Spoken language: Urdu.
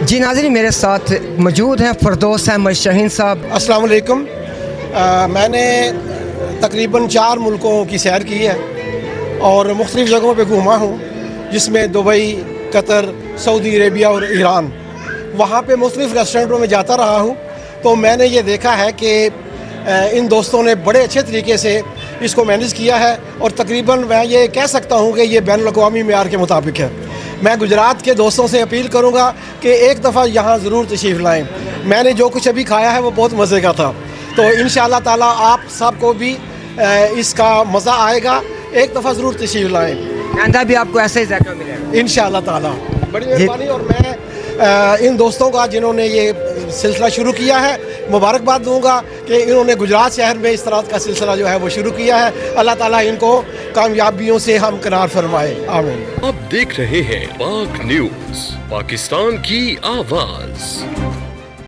جی ناظرین، میرے ساتھ موجود ہیں فردوس احمد شاہین صاحب۔ السلام علیکم۔ میں نے تقریباً 4 ملکوں کی سیر کی ہے اور مختلف جگہوں پہ گھوما ہوں، جس میں دبئی، قطر، سعودی عربیہ اور ایران۔ وہاں پہ مختلف ریسٹورنٹوں میں جاتا رہا ہوں، تو میں نے یہ دیکھا ہے کہ ان دوستوں نے بڑے اچھے طریقے سے اس کو مینیج کیا ہے، اور تقریباً میں یہ کہہ سکتا ہوں کہ یہ بین الاقوامی معیار کے مطابق ہے۔ میں گجرات کے دوستوں سے اپیل کروں گا کہ ایک دفعہ یہاں ضرور تشریف لائیں۔ میں نے جو کچھ ابھی کھایا ہے وہ بہت مزے کا تھا، تو انشاءاللہ تعالیٰ آپ سب کو بھی اس کا مزہ آئے گا۔ ایک دفعہ ضرور تشریف لائیں، آئندہ بھی آپ کو ایسا ہی ذائقہ ملے گا انشاءاللہ تعالیٰ۔ بڑی مہربانی، اور میں ان دوستوں کا جنہوں نے یہ سلسلہ شروع کیا ہے مبارکباد دوں گا کہ انہوں نے گجرات شہر میں اس طرح کا سلسلہ جو ہے وہ شروع کیا ہے۔ اللہ تعالیٰ ان کو کامیابیوں سے ہمکنار فرمائے، آمین۔ آپ دیکھ رہے ہیں پاک نیوز، پاکستان کی آواز۔